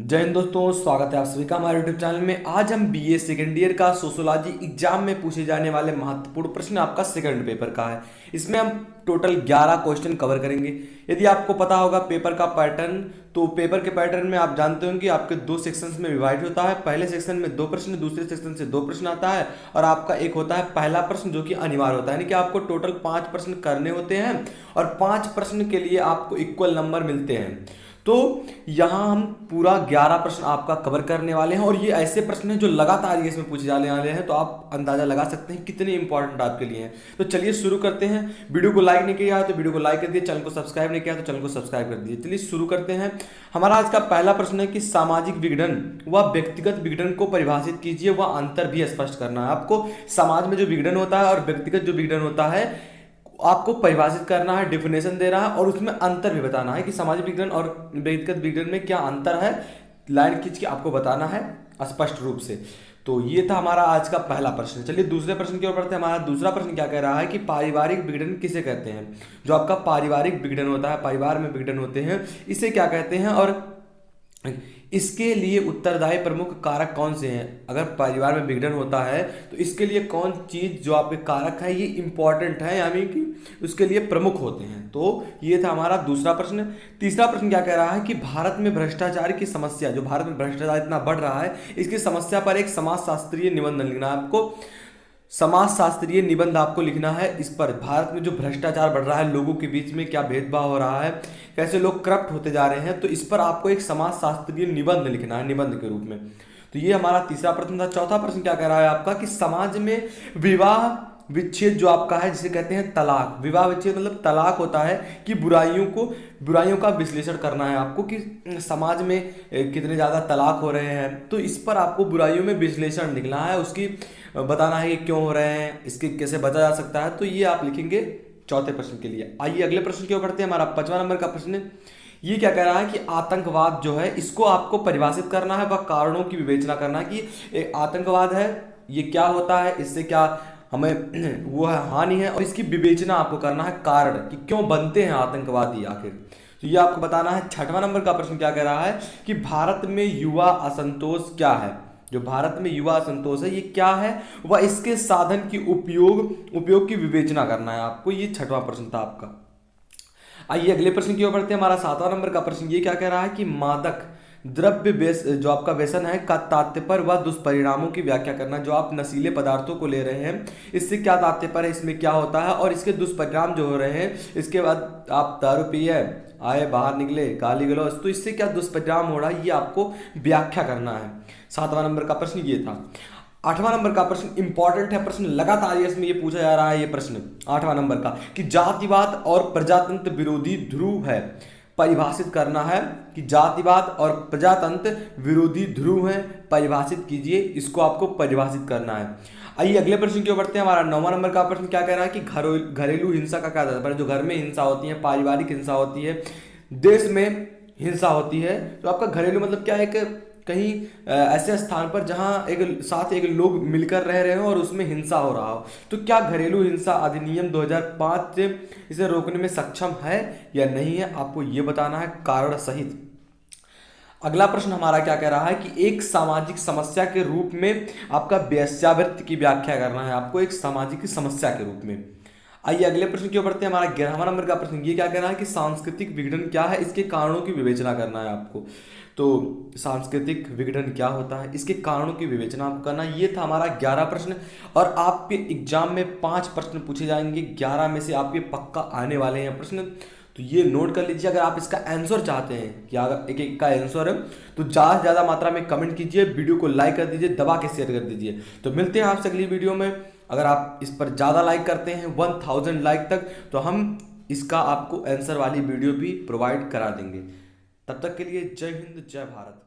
जय हिंद दोस्तों, स्वागत है आप सभी का हमारे यूट्यूब चैनल में। आज हम बीए सेकेंड ईयर का सोशियोलॉजी एग्जाम में पूछे जाने वाले महत्वपूर्ण प्रश्न आपका सेकंड पेपर का है। इसमें हम टोटल 11 क्वेश्चन कवर करेंगे। यदि आपको पता होगा पेपर का पैटर्न, तो पेपर के पैटर्न में आप जानते होंगे आपके दो सेक्शंस में डिवाइड होता है। पहले सेक्शन में दो प्रश्न, दूसरे सेक्शन से दो प्रश्न आता है और आपका एक होता है पहला प्रश्न जो कि अनिवार्य होता है, यानी कि आपको टोटल 5 प्रश्न करने होते हैं और 5 प्रश्न के लिए आपको इक्वल नंबर मिलते हैं। तो यहाँ हम पूरा 11 प्रश्न आपका कवर करने वाले हैं और ये ऐसे प्रश्न हैं जो लगातार ये इसमें पूछे जाने वाले हैं, तो आप अंदाजा लगा सकते हैं कितने इंपॉर्टेंट आपके लिए हैं। तो चलिए शुरू करते हैं। वीडियो को लाइक नहीं किया है तो वीडियो को लाइक कर दीजिए, चैनल को सब्सक्राइब नहीं किया तो चैनल को सब्सक्राइब कर दीजिए। चलिए शुरू करते हैं। हमारा आज का पहला प्रश्न है कि सामाजिक विघटन व व्यक्तिगत विघटन को परिभाषित कीजिए, वह अंतर भी स्पष्ट करना है। आपको समाज में जो विघटन होता है और व्यक्तिगत जो विघटन होता है आपको परिभाषित करना है, डिफिनेशन देना है और उसमें अंतर भी बताना है कि सामाजिक विघटन और व्यक्तिगत विघटन में क्या अंतर है। लाइन खींच के आपको बताना है स्पष्ट रूप से। तो ये था हमारा आज का पहला प्रश्न। चलिए दूसरे प्रश्न की ओर बढ़ते हैं। हमारा दूसरा प्रश्न क्या कह रहा है कि पारिवारिक विघटन किसे कहते हैं। जो आपका पारिवारिक विघटन होता है, परिवार में विघटन होते हैं, इसे क्या कहते हैं और इसके लिए उत्तरदायी प्रमुख कारक कौन से हैं। अगर परिवार में विघटन होता है तो इसके लिए कौन चीज जो आपके कारक है ये इंपॉर्टेंट है, यानी कि उसके लिए प्रमुख होते हैं। तो ये था हमारा दूसरा प्रश्न। तीसरा प्रश्न क्या कह रहा है कि भारत में भ्रष्टाचार की समस्या, जो भारत में भ्रष्टाचार इतना बढ़ रहा है, इसकी समस्या पर एक समाजशास्त्रीय निबंध लिखना है आपको। समाजशास्त्रीय निबंध आपको लिखना है इस पर। भारत में जो भ्रष्टाचार बढ़ रहा है, लोगों के बीच में क्या भेदभाव हो रहा है, कैसे लोग करप्ट होते जा रहे हैं, तो इस पर आपको एक समाजशास्त्रीय निबंध लिखना है निबंध के रूप में। तो ये हमारा तीसरा प्रश्न था। चौथा प्रश्न क्या कह रहा है आपका कि समाज में विवाह विच्छेद जो आपका है, जिसे कहते हैं तलाक। विवाह विच्छेद मतलब तलाक होता है कि बुराइयों का विश्लेषण करना है आपको कि समाज में कितने ज़्यादा तलाक हो रहे हैं। तो इस पर आपको बुराइयों में विश्लेषण लिखना है, उसकी बताना है कि क्यों हो रहे हैं, इसके कैसे बचा जा सकता है। तो ये आप लिखेंगे चौथे प्रश्न के लिए। आइए अगले प्रश्न की ओर बढ़ते हैं। हमारा 5वां नंबर का प्रश्न ये क्या कह रहा है कि आतंकवाद जो है इसको आपको परिभाषित करना है व कारणों की विवेचना करना है कि आतंकवाद है ये क्या होता है, इससे क्या हमें वो है हानि है, और इसकी विवेचना आपको करना है कारण कि क्यों बनते हैं आतंकवादी आखिर। तो ये आपको बताना है। 6वां नंबर का प्रश्न क्या कह रहा है कि भारत में युवा असंतोष क्या है। जो भारत में युवा असंतोष है ये क्या है, वह इसके साधन की उपयोग की विवेचना करना है आपको। ये 6वां प्रश्न था आपका। आइए अगले प्रश्न की ओर बढ़ते हैं। हमारा 7वां नंबर का प्रश्न ये क्या कह रहा है कि मादक द्रव्य जो आपका व्यसन है का तात्पर्य व दुष्परिणामों की व्याख्या करना। जो आप नशीले पदार्थों को ले रहे हैं इससे क्या तात्पर्य है, इसमें क्या होता है और इसके दुष्परिणाम जो हो रहे हैं। इसके बाद आप दारू पिए आए, बाहर निकले, गाली गलौज, तो इससे क्या दुष्परिणाम हो रहा है ये आपको व्याख्या करना है। 7वां नंबर का प्रश्न ये था। 8वां नंबर का प्रश्न इंपॉर्टेंट है, प्रश्न लगातार इसमें ये पूछा जा रहा है। ये प्रश्न 8वां नंबर का कि जातिवाद और प्रजातंत्र विरोधी ध्रुव है, परिभाषित करना है कि जातिवाद और प्रजातंत्र विरोधी ध्रुव है, परिभाषित कीजिए। इसको आपको परिभाषित करना है। आइए अगले प्रश्न की ओर बढ़ते हैं। हमारा 9वां नंबर का प्रश्न क्या कह रहा है कि घरेलू हिंसा का क्या तात्पर्य। जो घर में हिंसा होती है, पारिवारिक हिंसा होती है, देश में हिंसा होती है, तो आपका घरेलू मतलब क्या है, एक कहीं ऐसे स्थान पर जहां एक लोग मिलकर रह रहे हो और उसमें हिंसा हो रहा हो, तो क्या घरेलू हिंसा अधिनियम 2005 से इसे रोकने में सक्षम है या नहीं है, आपको यह बताना है कारण सहित। अगला प्रश्न हमारा क्या कह रहा है कि एक सामाजिक समस्या के रूप में आपका वेश्यावृत्ति की व्याख्या करना है आपको, एक सामाजिक समस्या के रूप में। आइए अगले प्रश्न की ओर बढ़ते हैं। हमारा 11वां नंबर का प्रश्न ये क्या कह रहा है कि सांस्कृतिक विघटन क्या है, इसके कारणों की विवेचना करना है आपको। तो सांस्कृतिक विघटन क्या होता है, इसके कारणों की विवेचना आपको करना। ये था हमारा 11 प्रश्न और आपके एग्जाम में 5 प्रश्न पूछे जाएंगे। 11 में से आपके पक्का आने वाले हैं प्रश्न, तो ये नोट कर लीजिए। अगर आप इसका आंसर चाहते हैं कि अगर एक का आंसर है तो ज़्यादा से ज़्यादा मात्रा में कमेंट कीजिए, वीडियो को लाइक कर दीजिए, दबा के शेयर कर दीजिए। तो मिलते हैं आपसे अगली वीडियो में। अगर आप इस पर ज़्यादा लाइक करते हैं 1000 लाइक तक, तो हम इसका आपको आंसर वाली वीडियो भी प्रोवाइड करा देंगे। तब तक के लिए जय हिंद, जय भारत।